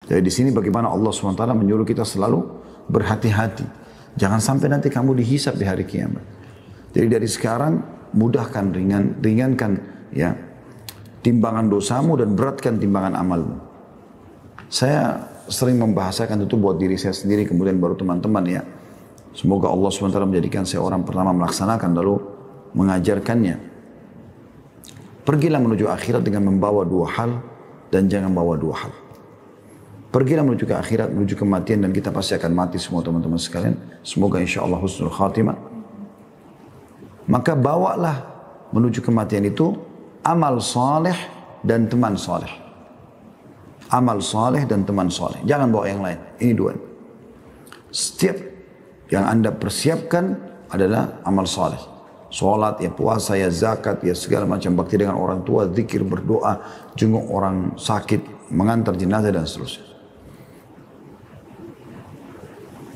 Jadi di sini bagaimana Allah SWT menyuruh kita selalu berhati-hati. Jangan sampai nanti kamu dihisap di hari kiamat. Jadi dari sekarang mudahkan, ringankan ya timbangan dosamu dan beratkan timbangan amalmu. Saya sering membahasakan itu buat diri saya sendiri, kemudian baru teman-teman ya. Semoga Allah SWT menjadikan saya orang pertama melaksanakan lalu mengajarkannya. Pergilah menuju akhirat dengan membawa dua hal dan jangan bawa dua hal. Pergilah menuju ke akhirat, menuju kematian, dan kita pasti akan mati semua teman-teman sekalian. Semoga insya Allah husnul khatimah. Maka bawalah menuju kematian itu amal saleh dan teman saleh. Amal saleh dan teman saleh. Jangan bawa yang lain. Ini dua. Setiap yang Anda persiapkan adalah amal saleh. Sholat, ya puasa, ya zakat, ya segala macam bakti dengan orang tua, zikir, berdoa, jenguk orang sakit, mengantar jenazah dan seterusnya.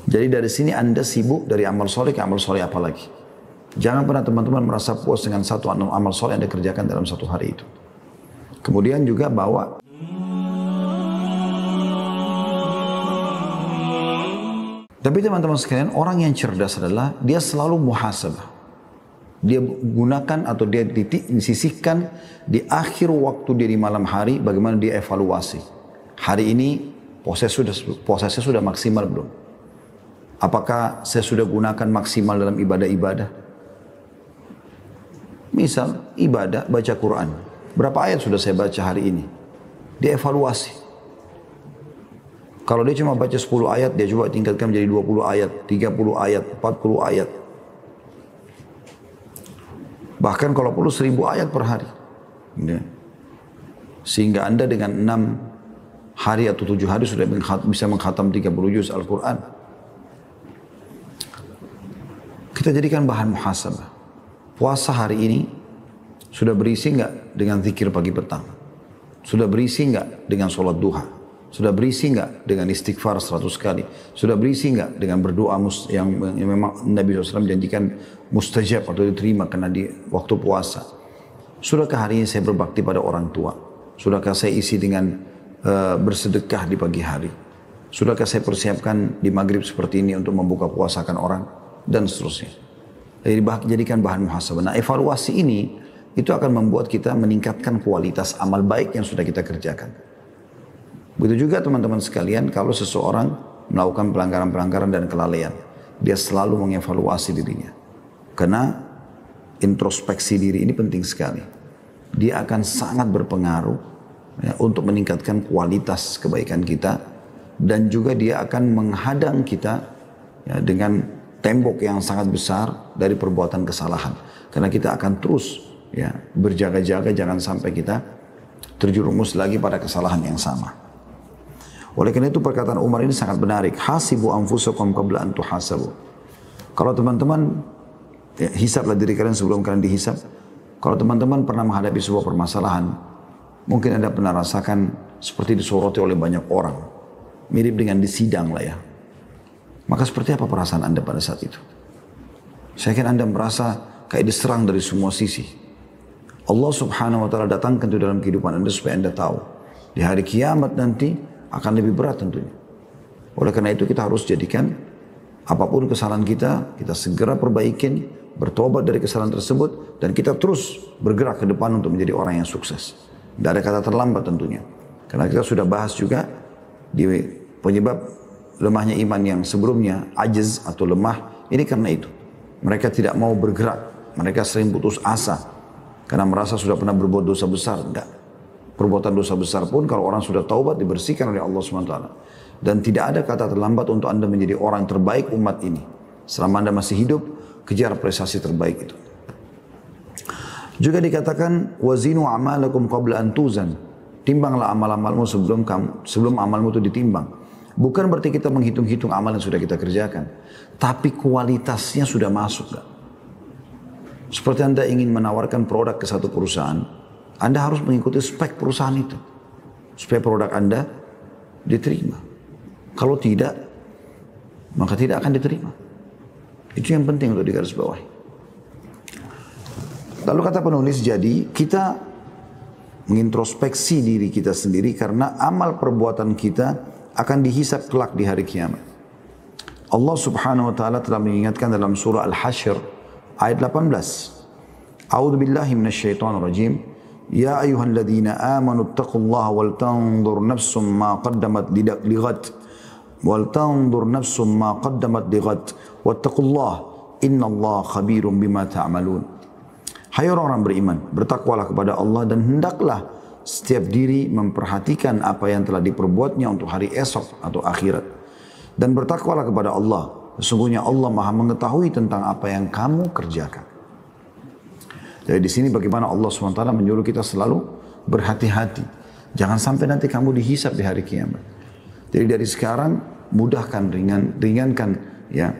Jadi dari sini Anda sibuk dari amal soleh ke amal soleh apa lagi. Jangan pernah teman-teman merasa puas dengan satu amal soleh yang Anda kerjakan dalam satu hari itu. Kemudian juga bawa. Tapi teman-teman sekalian, orang yang cerdas adalah dia selalu muhasabah. Dia gunakan atau dia disisihkan di akhir waktu dia di malam hari bagaimana dia evaluasi. Hari ini prosesnya sudah maksimal belum? Apakah saya sudah gunakan maksimal dalam ibadah-ibadah? Misal ibadah baca Quran. Berapa ayat sudah saya baca hari ini? Dia evaluasi. Kalau dia cuma baca 10 ayat, dia coba tingkatkan menjadi 20 ayat, 30 ayat, 40 ayat. Bahkan kalau perlu 1000 ayat per hari. Sehingga Anda dengan 6 hari atau 7 hari sudah bisa mengkhatam 30 juz Al-Quran. Kita jadikan bahan muhasabah. Puasa hari ini sudah berisi enggak dengan zikir pagi petang? Sudah berisi enggak dengan sholat duha? Sudah berisi enggak dengan istighfar 100 kali? Sudah berisi enggak dengan berdoa yang memang Nabi SAW janjikan mustajab atau diterima karena di waktu puasa? Sudahkah hari ini saya berbakti pada orang tua? Sudahkah saya isi dengan bersedekah di pagi hari? Sudahkah saya persiapkan di maghrib seperti ini untuk membuka puasakan orang? Dan seterusnya. Jadi jadikan bahan muhasabah. Nah, evaluasi ini itu akan membuat kita meningkatkan kualitas amal baik yang sudah kita kerjakan. Begitu juga teman-teman sekalian, kalau seseorang melakukan pelanggaran-pelanggaran dan kelalaian, dia selalu mengevaluasi dirinya. Karena introspeksi diri ini penting sekali. Dia akan sangat berpengaruh ya, untuk meningkatkan kualitas kebaikan kita, dan juga dia akan menghadang kita ya, dengan tembok yang sangat besar dari perbuatan kesalahan. Karena kita akan terus ya, berjaga-jaga jangan sampai kita terjerumus lagi pada kesalahan yang sama. Oleh karena itu perkataan Umar ini sangat menarik. Hasibu anfusakum qabla an tuhasabu. Kalau teman-teman ya, hisablah diri kalian sebelum kalian dihisab. Kalau teman-teman pernah menghadapi sebuah permasalahan, mungkin Anda pernah rasakan seperti disoroti oleh banyak orang. Mirip dengan di sidang lah ya. Maka seperti apa perasaan Anda pada saat itu? Saya yakin Anda merasa kayak diserang dari semua sisi. Allah Subhanahu wa taala datangkan itu dalam kehidupan Anda supaya Anda tahu di hari kiamat nanti akan lebih berat tentunya. Oleh karena itu kita harus jadikan apapun kesalahan kita segera perbaikin, bertobat dari kesalahan tersebut, dan kita terus bergerak ke depan untuk menjadi orang yang sukses. Tidak ada kata terlambat tentunya. Karena kita sudah bahas juga di penyebab lemahnya iman yang sebelumnya, ajiz atau lemah, ini karena itu. Mereka tidak mau bergerak, mereka sering putus asa, karena merasa sudah pernah berbuat dosa besar. Enggak. Perbuatan dosa besar pun kalau orang sudah taubat dibersihkan oleh Allah SWT. Dan tidak ada kata terlambat untuk Anda menjadi orang terbaik umat ini. Selama Anda masih hidup, kejar prestasi terbaik itu. Juga dikatakan, wazinu amalakum qabla an tuzan. Timbanglah amal-amalmu sebelum amalmu itu ditimbang. Bukan berarti kita menghitung-hitung amal yang sudah kita kerjakan. Tapi kualitasnya sudah masuk. Gak? Seperti Anda ingin menawarkan produk ke satu perusahaan, Anda harus mengikuti spek perusahaan itu. Supaya produk Anda diterima. Kalau tidak, maka tidak akan diterima. Itu yang penting untuk digarisbawahi. Lalu kata penulis, jadi kita mengintrospeksi diri kita sendiri karena amal perbuatan kita akan dihisab kelak di hari kiamat. Allah Subhanahu wa taala telah mengingatkan dalam surah Al-Hasyr ayat 18. A'udzu billahi minasyaitonir rajim. Ya ayyuhalladzina amanu taqullaha wal tanzur nafsum ma qaddamat lighad wal tanzur nafsum ma qaddamat lighad wattaqullaha innallaha khabirum bima ta'malun. Hai orang-orang beriman, bertakwalah kepada Allah dan hendaklah setiap diri memperhatikan apa yang telah diperbuatnya untuk hari esok atau akhirat. Dan bertakwalah kepada Allah. Sesungguhnya Allah Maha mengetahui tentang apa yang kamu kerjakan. Jadi di sini bagaimana Allah SWT menyuruh kita selalu berhati-hati. Jangan sampai nanti kamu dihisab di hari kiamat. Jadi dari sekarang mudahkan, ringankan ya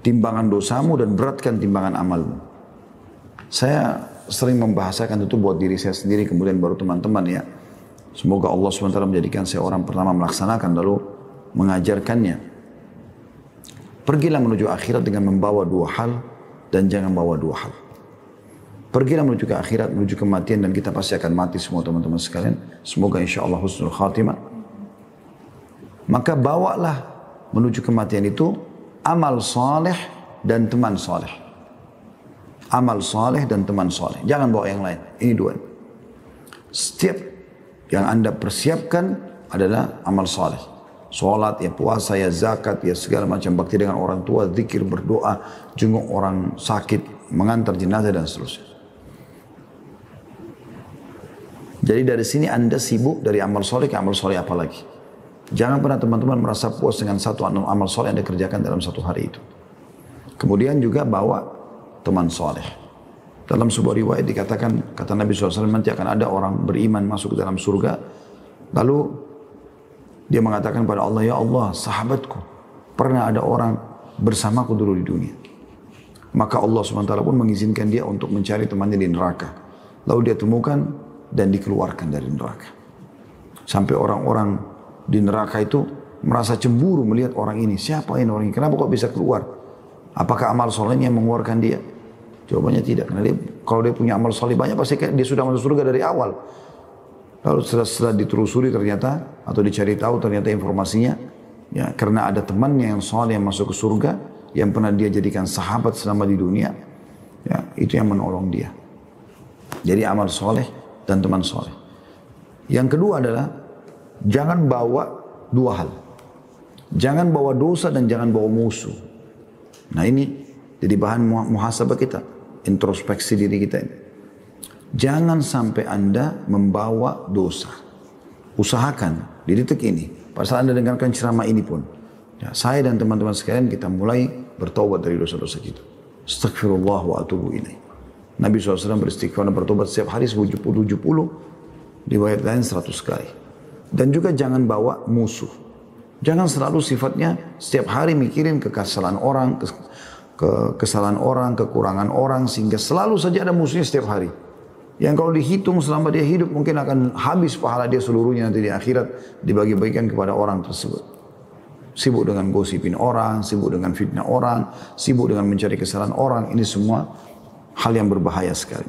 timbangan dosamu dan beratkan timbangan amalmu. Saya sering membahasakan itu buat diri saya sendiri, kemudian baru teman-teman ya. Semoga Allah SWT menjadikan saya orang pertama melaksanakan lalu mengajarkannya. Pergilah menuju akhirat dengan membawa dua hal dan jangan bawa dua hal. Pergilah menuju ke akhirat, menuju kematian dan kita pasti akan mati semua teman-teman sekalian. Semoga insya Allah husnul khatimah. Maka bawalah menuju kematian itu amal saleh dan teman saleh. Amal saleh dan teman saleh. Jangan bawa yang lain. Ini dua. Setiap yang Anda persiapkan adalah amal saleh. Salat, ya puasa, ya zakat, ya segala macam bakti dengan orang tua, zikir, berdoa, jenguk orang sakit, mengantar jenazah dan seterusnya. Jadi dari sini Anda sibuk dari amal saleh ke amal saleh apa lagi. Jangan pernah teman-teman merasa puas dengan satu amal saleh yang Anda kerjakan dalam satu hari itu. Kemudian juga bawa teman soleh. Dalam sebuah riwayat dikatakan, kata Nabi SAW, nanti akan ada orang beriman masuk ke dalam surga. Lalu dia mengatakan pada Allah, ya Allah, sahabatku, pernah ada orang bersamaku dulu di dunia. Maka Allah SWT pun mengizinkan dia untuk mencari temannya di neraka. Lalu dia temukan dan dikeluarkan dari neraka. Sampai orang-orang di neraka itu merasa cemburu melihat orang ini. Siapa ini orang ini? Kenapa kok bisa keluar? Apakah amal solehnya yang mengeluarkan dia? Jawabannya tidak. Karena kalau dia punya amal soleh banyak, pasti dia sudah masuk surga dari awal. Lalu setelah ditelusuri ternyata, atau dicari tahu ternyata informasinya, ya karena ada temannya yang soleh yang masuk ke surga, yang pernah dia jadikan sahabat selama di dunia, ya itu yang menolong dia. Jadi amal soleh dan teman soleh. Yang kedua adalah, jangan bawa dua hal. Jangan bawa dosa dan jangan bawa musuh. Nah ini jadi bahan muhasabah kita. Introspeksi diri kita ini. Jangan sampai Anda membawa dosa. Usahakan di detik ini. Pada saat Anda dengarkan ceramah ini pun. Ya, saya dan teman-teman sekalian kita mulai bertaubat dari dosa-dosa kita. Astaghfirullah wa atubu ilaih. Nabi SAW beristighfar dan bertobat setiap hari 70. Riwayat lain 100 kali. Dan juga jangan bawa musuh. Jangan selalu sifatnya setiap hari mikirin kesalahan orang, kesalahan orang, kekurangan orang, sehingga selalu saja ada musuhnya setiap hari. Yang kalau dihitung selama dia hidup mungkin akan habis pahala dia seluruhnya nanti di akhirat dibagi-bagikan kepada orang tersebut. Sibuk dengan gosipin orang, sibuk dengan fitnah orang, sibuk dengan mencari kesalahan orang. Ini semua hal yang berbahaya sekali.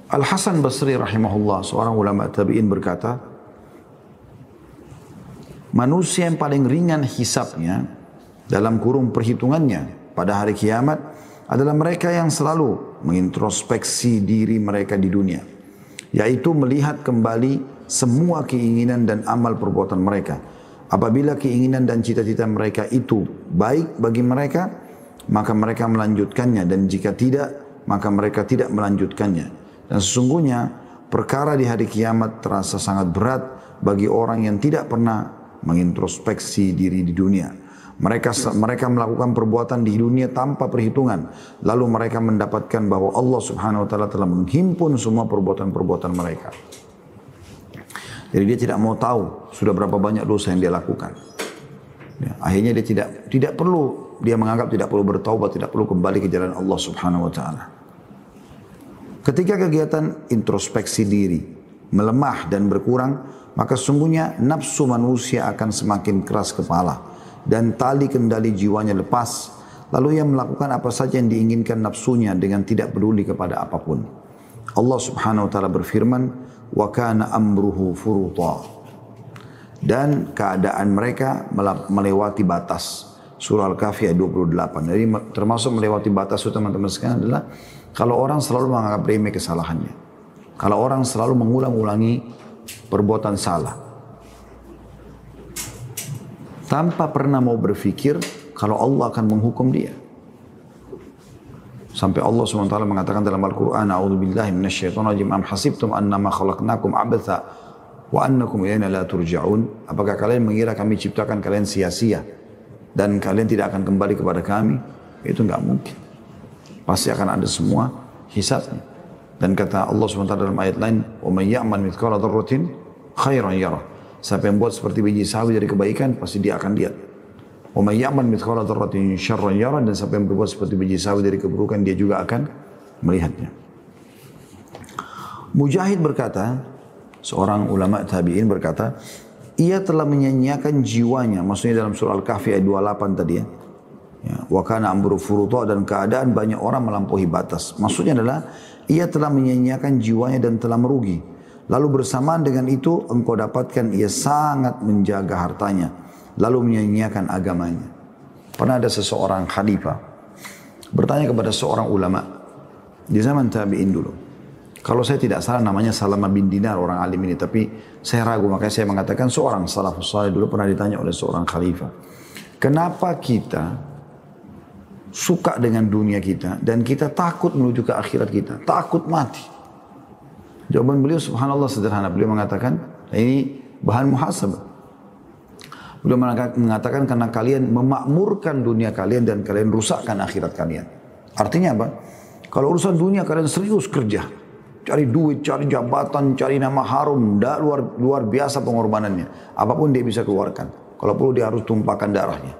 Al-Hasan Basri rahimahullah, seorang ulama tabi'in berkata, manusia yang paling ringan hisabnya dalam kurung perhitungannya pada hari kiamat adalah mereka yang selalu mengintrospeksi diri mereka di dunia, yaitu melihat kembali semua keinginan dan amal perbuatan mereka. Apabila keinginan dan cita-cita mereka itu baik bagi mereka, maka mereka melanjutkannya, dan jika tidak, maka mereka tidak melanjutkannya. Dan sesungguhnya perkara di hari kiamat terasa sangat berat bagi orang yang tidak pernah mengintrospeksi diri di dunia. Mereka melakukan perbuatan di dunia tanpa perhitungan. Lalu mereka mendapatkan bahwa Allah Subhanahu wa taala telah menghimpun semua perbuatan-perbuatan mereka. Jadi dia tidak mau tahu sudah berapa banyak dosa yang dia lakukan. Ya, akhirnya dia tidak perlu, dia menganggap tidak perlu bertaubat, tidak perlu kembali ke jalan Allah Subhanahu wa taala. Ketika kegiatan introspeksi diri melemah dan berkurang, maka sungguhnya nafsu manusia akan semakin keras kepala dan tali kendali jiwanya lepas. Lalu ia melakukan apa saja yang diinginkan nafsunya dengan tidak peduli kepada apapun. Allah Subhanahu wa taala berfirman, "Wa kana amruhu furuta." dan keadaan mereka melewati batas. Surah Al-Kahfi ayat 28. Jadi termasuk melewati batas itu teman-teman sekalian adalah kalau orang selalu menganggap remeh kesalahannya. Kalau orang selalu mengulang-ulangi perbuatan salah. Tanpa pernah mau berpikir kalau Allah akan menghukum dia. Sampai Allah SWT mengatakan dalam Al-Quran, A'udzubillahi minasyaitonirrajim, am hasibtum annama khalaqnakum abatha wa annakum ilayna la turja'un. Apakah kalian mengira kami ciptakan kalian sia-sia dan kalian tidak akan kembali kepada kami? Itu enggak mungkin. Pasti akan ada semua hisabnya. Dan kata Allah SWT dalam ayat lain, wa man ya'mal mithqala dzarratin khairan yarah. Siapa yang buat seperti biji sawi dari kebaikan, pasti dia akan lihat. Wa man ya'mal mithqala dzarratin syarran yarah, dan siapa yang berbuat seperti biji sawi dari keburukan, dia juga akan melihatnya. Mujahid berkata, seorang ulama tabi'in berkata, ia telah menyanyiakan jiwanya, maksudnya dalam surah Al-Kahfi ayat 28 tadi ya. Wa kana amru furuta, dan keadaan banyak orang melampaui batas. Maksudnya adalah ia telah menyanyiakan jiwanya dan telah merugi. Lalu bersamaan dengan itu engkau dapatkan ia sangat menjaga hartanya, lalu menyanyiakan agamanya. Pernah ada seseorang khalifah bertanya kepada seorang ulama di zaman tabi'in dulu. Kalau saya tidak salah namanya Salama bin Dinar, orang alim ini, tapi saya ragu, makanya saya mengatakan seorang salafus saleh dulu pernah ditanya oleh seorang khalifah, kenapa kita suka dengan dunia kita dan kita takut menuju ke akhirat kita, takut mati? Jawaban beliau subhanallah sederhana. Beliau mengatakan, ini bahan muhasabah. Beliau mengatakan karena kalian memakmurkan dunia kalian dan kalian rusakkan akhirat kalian. Artinya apa? Kalau urusan dunia kalian serius kerja, cari duit, cari jabatan, cari nama harum, luar biasa pengorbanannya. Apapun dia bisa keluarkan. Kalau perlu dia harus tumpahkan darahnya.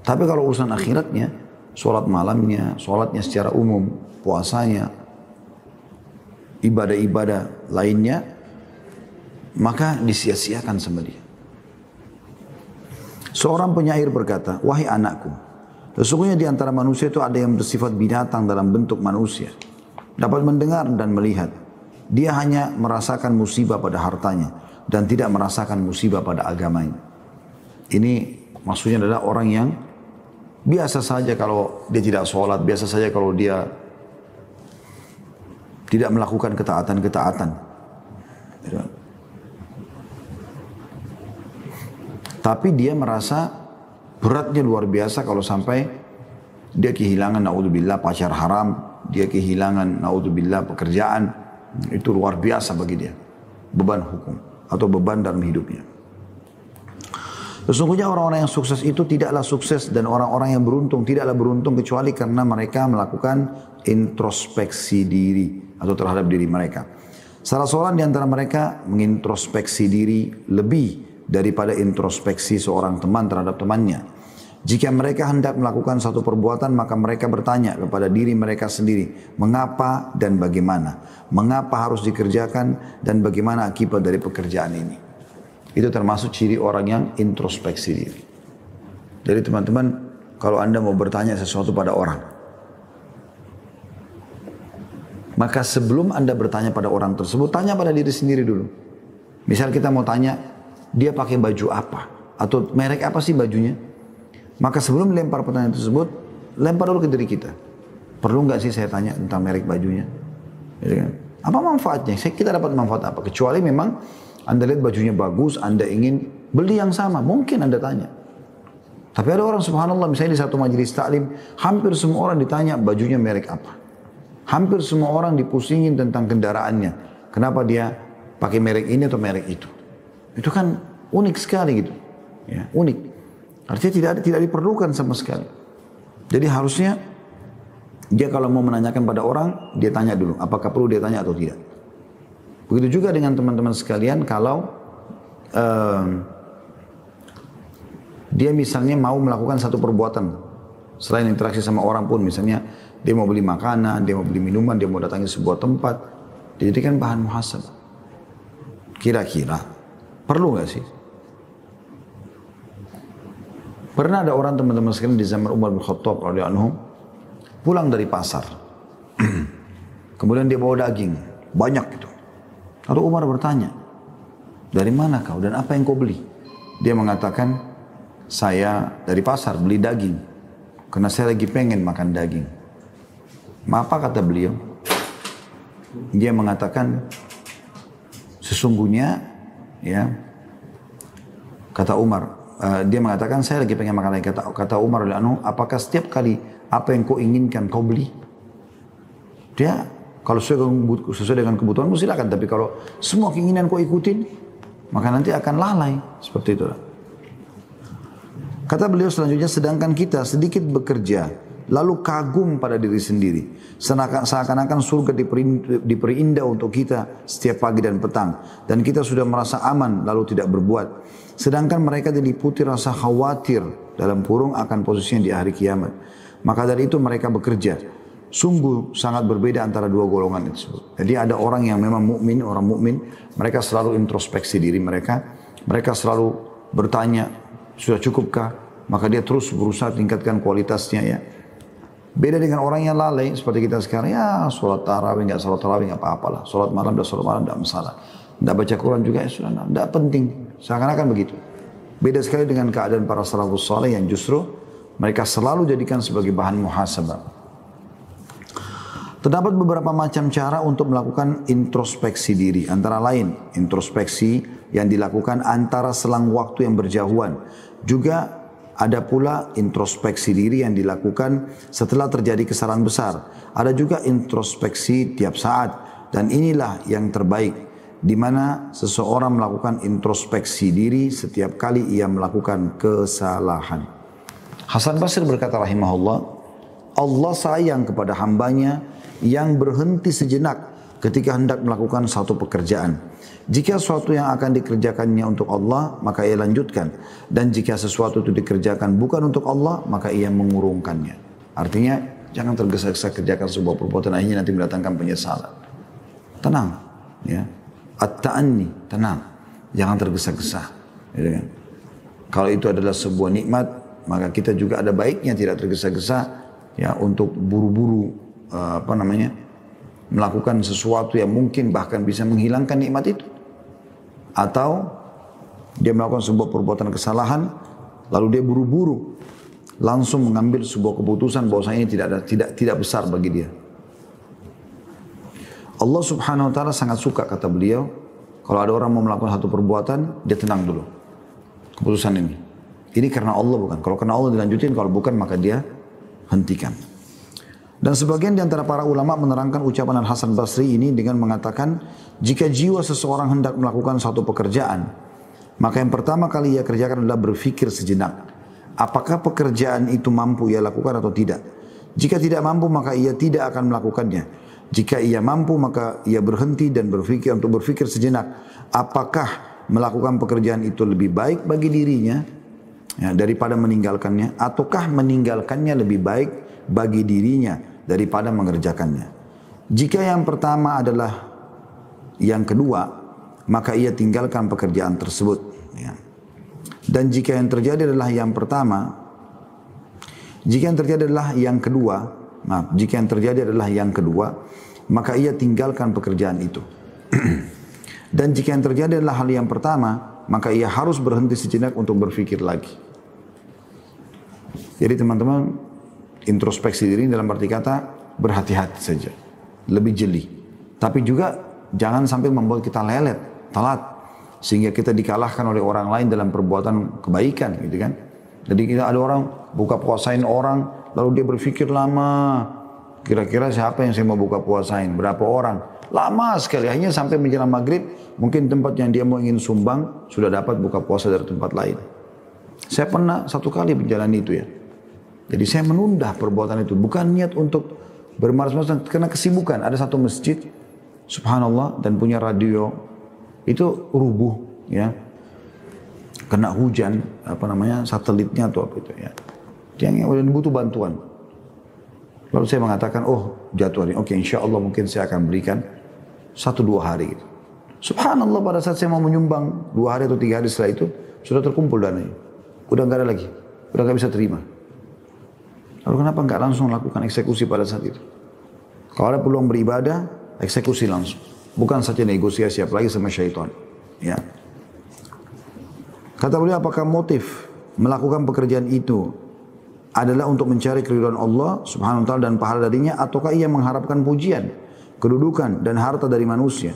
Tapi kalau urusan akhiratnya, sholat malamnya, sholatnya secara umum, puasanya, ibadah-ibadah lainnya, maka disia-siakan sama dia. Seorang penyair berkata, wahai anakku, sesungguhnya di antara manusia itu ada yang bersifat binatang dalam bentuk manusia, dapat mendengar dan melihat. Dia hanya merasakan musibah pada hartanya dan tidak merasakan musibah pada agamanya. Ini maksudnya adalah orang yang biasa saja kalau dia tidak sholat, biasa saja kalau dia tidak melakukan ketaatan-ketaatan. Tapi dia merasa beratnya luar biasa kalau sampai dia kehilangan, naudzubillah, pacar haram, dia kehilangan, naudzubillah, pekerjaan. Itu luar biasa bagi dia. Beban hukum atau beban dalam hidupnya. Sesungguhnya orang-orang yang sukses itu tidaklah sukses, dan orang-orang yang beruntung tidaklah beruntung kecuali karena mereka melakukan introspeksi diri atau terhadap diri mereka. Salah seorang di antara mereka mengintrospeksi diri lebih daripada introspeksi seorang teman terhadap temannya. Jika mereka hendak melakukan satu perbuatan, maka mereka bertanya kepada diri mereka sendiri, mengapa dan bagaimana? Mengapa harus dikerjakan dan bagaimana akibat dari pekerjaan ini? Itu termasuk ciri orang yang introspeksi diri. Jadi teman-teman, kalau Anda mau bertanya sesuatu pada orang, maka sebelum Anda bertanya pada orang tersebut, tanya pada diri sendiri dulu. Misal kita mau tanya, dia pakai baju apa? Atau merek apa sih bajunya? Maka sebelum lempar pertanyaan tersebut, lempar dulu ke diri kita. Perlu nggak sih saya tanya tentang merek bajunya? Gitu kan? Apa manfaatnya? Kita dapat manfaat apa? Kecuali memang Anda lihat bajunya bagus, Anda ingin beli yang sama, mungkin Anda tanya. Tapi ada orang subhanallah, misalnya di satu majelis taklim, hampir semua orang ditanya bajunya merek apa. Hampir semua orang dipusingin tentang kendaraannya. Kenapa dia pakai merek ini atau merek itu. Itu kan unik sekali gitu. Ya, unik. Artinya tidak diperlukan sama sekali. Jadi harusnya dia kalau mau menanyakan pada orang, dia tanya dulu apakah perlu dia tanya atau tidak. Begitu juga dengan teman-teman sekalian, kalau dia misalnya mau melakukan satu perbuatan selain interaksi sama orang pun, misalnya dia mau beli makanan, dia mau beli minuman, dia mau datangi sebuah tempat, dijadikan bahan muhasabah. Kira-kira perlu nggak sih? Pernah ada orang teman-teman sekalian di zaman Umar bin Khattab radhiyallahu anhu pulang dari pasar. Kemudian dia bawa daging banyak gitu. Lalu Umar bertanya, Dari mana kau dan apa yang kau beli? Dia mengatakan, saya dari pasar beli daging. Karena saya lagi pengen makan daging. Apa kata beliau? Dia mengatakan, sesungguhnya, ya, kata Umar, dia mengatakan, saya lagi pengen makan daging. Kata Umar, apakah setiap kali apa yang kau inginkan kau beli? Dia, kalau sesuai dengan kebutuhanmu silakan. Tapi kalau semua keinginan kau ikutin, maka nanti akan lalai. Seperti itu. Kata beliau selanjutnya, sedangkan kita sedikit bekerja, lalu kagum pada diri sendiri. Seakan-akan surga diperindah untuk kita setiap pagi dan petang. Dan kita sudah merasa aman lalu tidak berbuat. Sedangkan mereka diliputi rasa khawatir dalam kurung akan posisinya di hari kiamat. Maka dari itu mereka bekerja. Sungguh sangat berbeda antara dua golongan itu. Jadi ada orang yang memang mukmin, orang mukmin, mereka selalu introspeksi diri mereka. Mereka selalu bertanya, sudah cukupkah? Maka dia terus berusaha tingkatkan kualitasnya ya. Beda dengan orang yang lalai seperti kita sekarang, ya sholat tarawih, nggak sholat tarawih nggak apa-apalah. Sholat malam, nggak masalah. Nggak baca Quran juga, ya sudah, nggak penting. Seakan-akan begitu. Beda sekali dengan keadaan para salafus saleh yang justru mereka selalu jadikan sebagai bahan muhasabah. Terdapat beberapa macam cara untuk melakukan introspeksi diri. Antara lain, introspeksi yang dilakukan antara selang waktu yang berjauhan. Juga ada pula introspeksi diri yang dilakukan setelah terjadi kesalahan besar. Ada juga introspeksi tiap saat. Dan inilah yang terbaik, di mana seseorang melakukan introspeksi diri setiap kali ia melakukan kesalahan. Hasan Basri berkata rahimahullah, Allah sayang kepada hambanya yang berhenti sejenak ketika hendak melakukan satu pekerjaan. Jika sesuatu yang akan dikerjakannya untuk Allah, maka ia lanjutkan. Dan jika sesuatu itu dikerjakan bukan untuk Allah, maka ia mengurungkannya. Artinya, jangan tergesa-gesa kerjakan sebuah perbuatan, akhirnya nanti mendatangkan penyesalan. Tenang. Ya. At-ta'anni, tenang. Jangan tergesa-gesa. Gitu kan? Kalau itu adalah sebuah nikmat, maka kita juga ada baiknya tidak tergesa-gesa ya, untuk buru-buru melakukan sesuatu yang mungkin bahkan bisa menghilangkan nikmat itu. Atau dia melakukan sebuah perbuatan kesalahan, lalu dia buru-buru langsung mengambil sebuah keputusan bahwasanya ini tidak besar bagi dia. Allah Subhanahu wa taala sangat suka, kata beliau, kalau ada orang mau melakukan satu perbuatan, dia tenang dulu. Keputusan ini. Ini karena Allah bukan. Kalau karena Allah dilanjutin, kalau bukan maka dia hentikan. Dan sebagian di antara para ulama menerangkan ucapan Al-Hasan Basri ini dengan mengatakan, jika jiwa seseorang hendak melakukan suatu pekerjaan, maka yang pertama kali ia kerjakan adalah berpikir sejenak. Apakah pekerjaan itu mampu ia lakukan atau tidak? Jika tidak mampu, maka ia tidak akan melakukannya. Jika ia mampu, maka ia berhenti dan berpikir sejenak. Apakah melakukan pekerjaan itu lebih baik bagi dirinya ya, daripada meninggalkannya? Ataukah meninggalkannya lebih baik bagi dirinya daripada mengerjakannya? Jika yang pertama adalah yang kedua, maka ia tinggalkan pekerjaan tersebut. Ya. Dan jika yang terjadi adalah yang pertama, jika yang terjadi adalah yang kedua, jika yang terjadi adalah yang kedua, maka ia tinggalkan pekerjaan itu. Dan jika yang terjadi adalah hal yang pertama, maka ia harus berhenti sejenak untuk berpikir lagi. Jadi teman-teman, introspeksi diri dalam arti kata berhati-hati saja, lebih jeli. Tapi juga jangan sampai membuat kita lelet, telat, sehingga kita dikalahkan oleh orang lain dalam perbuatan kebaikan, gitu kan? Jadi kita ada orang buka puasain orang, lalu dia berpikir lama, kira-kira siapa yang saya mau buka puasain, berapa orang? Lama sekali, hanya sampai menjelang maghrib, mungkin tempat yang dia mau ingin sumbang sudah dapat buka puasa dari tempat lain. Saya pernah satu kali menjalani itu ya. Jadi saya menunda perbuatan itu, bukan niat untuk bermalas-malasan, karena kesibukan. Ada satu masjid, subhanallah, dan punya radio, itu rubuh, ya, kena hujan, satelitnya atau apa itu, ya, yang butuh bantuan. Lalu saya mengatakan, oh jatuh hari, oke, insya Allah mungkin saya akan berikan 1-2 hari. Gitu. Subhanallah, pada saat saya mau menyumbang 2 hari atau 3 hari setelah itu, sudah terkumpul dananya, udah nggak ada lagi, udah nggak bisa terima. Lalu kenapa nggak langsung lakukan eksekusi pada saat itu? Kalau ada peluang beribadah, eksekusi langsung. Bukan saja negosiasi, apalagi sama syaitan. Ya. Kata beliau, apakah motif melakukan pekerjaan itu adalah untuk mencari keridhaan Allah subhanahu wa ta'ala dan pahala darinya, ataukah ia mengharapkan pujian, kedudukan dan harta dari manusia?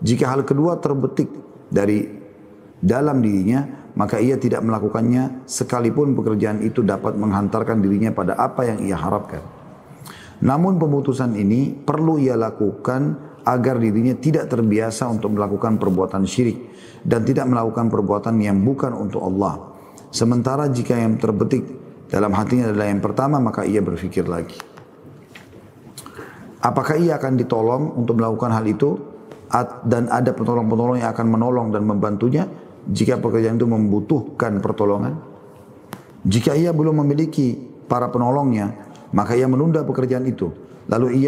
Jika hal kedua terbetik dari dalam dirinya, maka ia tidak melakukannya sekalipun pekerjaan itu dapat menghantarkan dirinya pada apa yang ia harapkan. Namun pemutusan ini perlu ia lakukan agar dirinya tidak terbiasa untuk melakukan perbuatan syirik dan tidak melakukan perbuatan yang bukan untuk Allah. Sementara jika yang terbetik dalam hatinya adalah yang pertama, maka ia berpikir lagi. Apakah ia akan ditolong untuk melakukan hal itu? Dan ada penolong-penolong yang akan menolong dan membantunya jika pekerjaan itu membutuhkan pertolongan? Jika ia belum memiliki para penolongnya, maka ia menunda pekerjaan itu. Lalu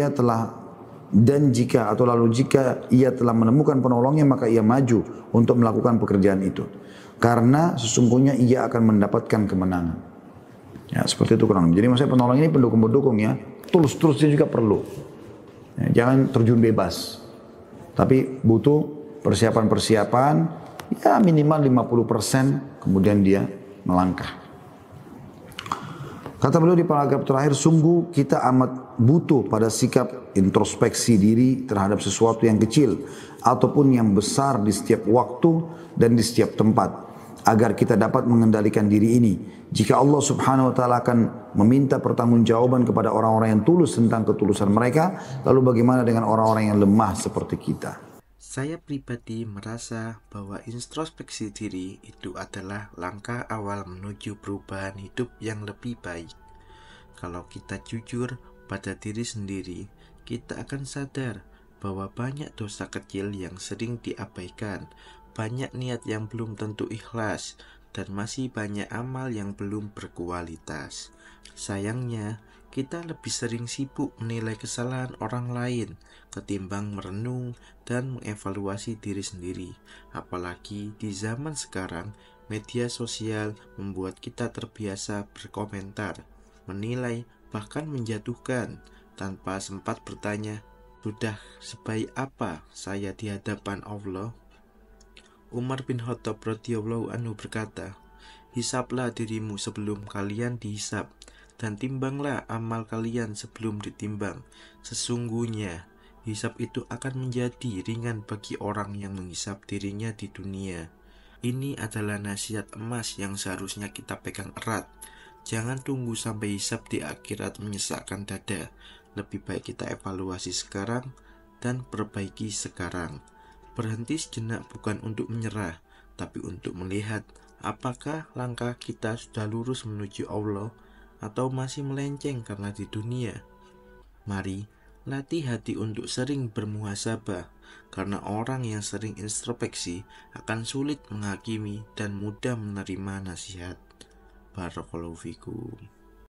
jika ia telah menemukan penolongnya, maka ia maju untuk melakukan pekerjaan itu. Karena sesungguhnya ia akan mendapatkan kemenangan. Ya, seperti itu kurang. Jadi maksudnya penolong ini pendukung-pendukung ya. Tulus-tulusnya juga perlu. Ya, jangan terjun bebas. Tapi butuh persiapan-persiapan. Ya minimal 50% kemudian dia melangkah. Kata beliau di paragraf terakhir, sungguh kita amat butuh pada sikap introspeksi diri terhadap sesuatu yang kecil ataupun yang besar di setiap waktu dan di setiap tempat, agar kita dapat mengendalikan diri ini. Jika Allah subhanahu wa ta'ala akan meminta pertanggungjawaban kepada orang-orang yang tulus tentang ketulusan mereka, lalu bagaimana dengan orang-orang yang lemah seperti kita? Saya pribadi merasa bahwa introspeksi diri itu adalah langkah awal menuju perubahan hidup yang lebih baik. Kalau kita jujur pada diri sendiri, kita akan sadar bahwa banyak dosa kecil yang sering diabaikan, banyak niat yang belum tentu ikhlas, dan masih banyak amal yang belum berkualitas. Sayangnya, kita lebih sering sibuk menilai kesalahan orang lain ketimbang merenung dan mengevaluasi diri sendiri. Apalagi di zaman sekarang, media sosial membuat kita terbiasa berkomentar, menilai, bahkan menjatuhkan tanpa sempat bertanya, sudah sebaik apa saya di hadapan Allah? Umar bin Khattab radhiyallahu anhu berkata, hisaplah dirimu sebelum kalian dihisap, dan timbanglah amal kalian sebelum ditimbang. Sesungguhnya, hisap itu akan menjadi ringan bagi orang yang menghisap dirinya di dunia. Ini adalah nasihat emas yang seharusnya kita pegang erat. Jangan tunggu sampai hisap di akhirat menyesakkan dada. Lebih baik kita evaluasi sekarang dan perbaiki sekarang. Berhenti sejenak bukan untuk menyerah, tapi untuk melihat apakah langkah kita sudah lurus menuju Allah atau masih melenceng karena di dunia. Mari latih hati untuk sering bermuhasabah, karena orang yang sering introspeksi akan sulit menghakimi dan mudah menerima nasihat. Barakallahu fikum.